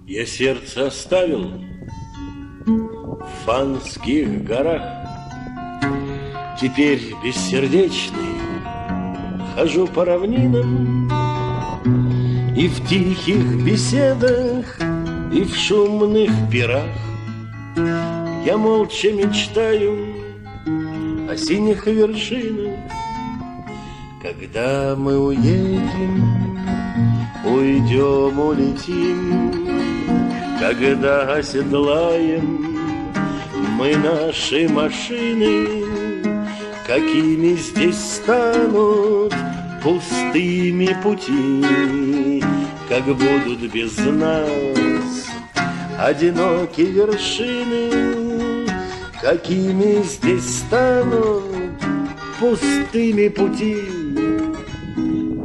Я сердце оставил в Фанских горах, теперь бессердечный хожу по равнинам, и в тихих беседах, и в шумных пирах я молча мечтаю о синих вершинах. Когда мы уедем, уйдем, улетим, когда оседлаем мы наши машины, какими здесь станут пустыми пути, как будут без нас одиноки вершины, какими здесь станут пустыми пути,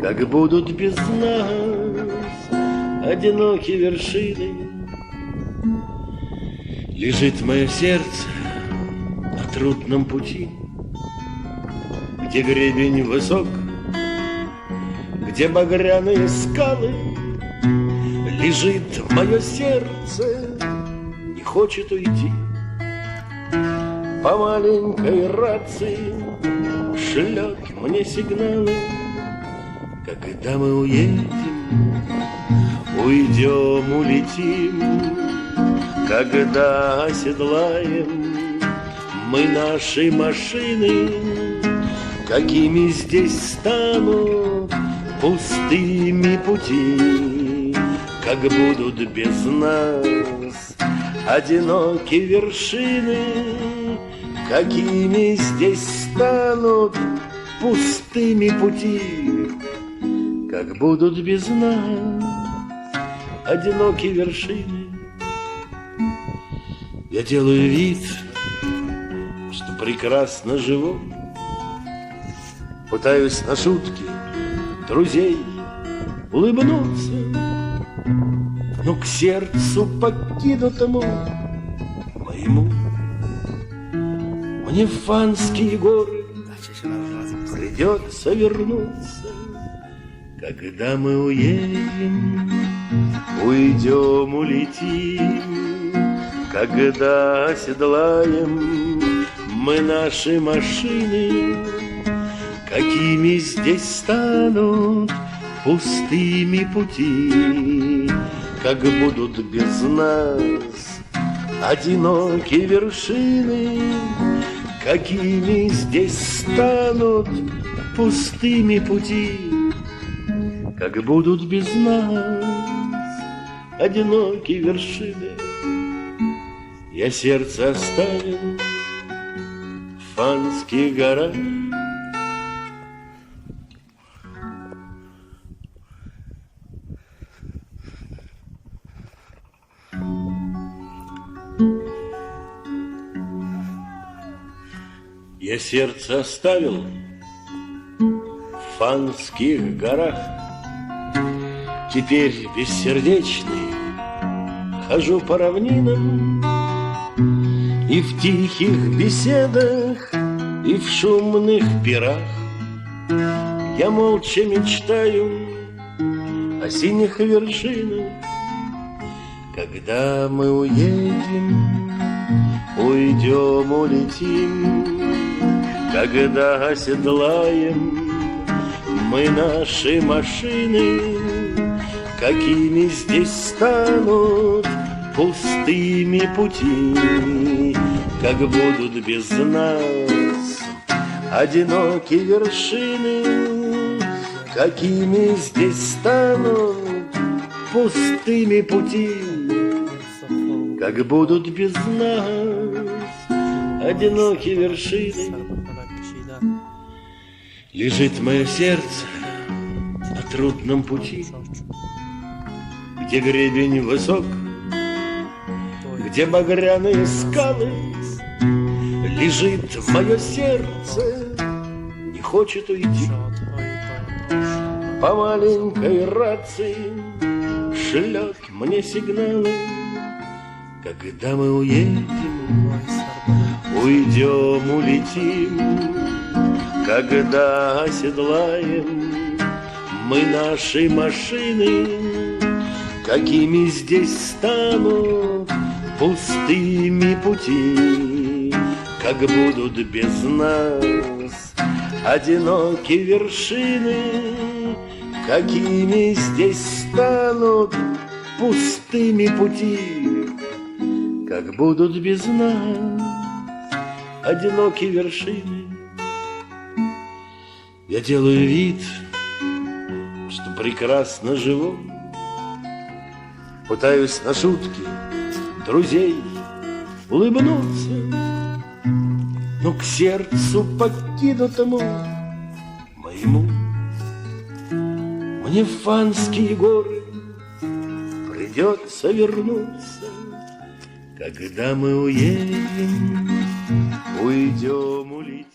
как будут без нас одиноки вершины. Лежит мое сердце на трудном пути, где гребень высок, где багряные скалы. Лежит мое сердце, не хочет уйти. По маленькой рации шлет мне сигналы. Когда мы уедем, уйдем, улетим, когда оседлаем мы наши машины, какими здесь станут пустыми пути, как будут без нас одиноки вершины, какими здесь станут пустыми пути, как будут без нас одиноки вершины. Я делаю вид, что прекрасно живу, пытаюсь на шутки друзей улыбнуться, но к сердцу покинутому моему мне в Фанские горы придется вернуться. Когда мы уедем, уйдем, улетим, когда оседлаем мы наши машины, какими здесь станут пустыми пути, как будут без нас одиноки вершины, какими здесь станут пустыми пути, как будут без нас одиноки вершины. Я сердце оставил в Фанских горах. Я сердце оставил в Фанских горах, теперь бессердечный хожу по равнинам, и в тихих беседах, и в шумных пирах я молча мечтаю о синих вершинах. Когда мы уедем, уйдем, улетим, когда оседлаем мы наши машины, какими здесь станут пустыми пути, как будут без нас одиноки вершины, какими здесь станут пустыми пути, как будут без нас одиноки вершины. Лежит мое сердце на трудном пути, где гребень высок, где багряные скалы. Лежит мое сердце, не хочет уйти. По маленькой рации шлет мне сигналы. Когда мы уедем, уйдем, улетим, когда оседлаем мы наши машины, какими здесь станут пустыми пути, как будут без нас одиноки вершины, какими здесь станут пустыми пути, как будут без нас одиноки вершины. Я делаю вид, что прекрасно живу, пытаюсь на шутки друзей улыбнуться, но к сердцу покинутому моему мне в Фанские горы придется вернуться. Когда мы уедем, уйдем улетим.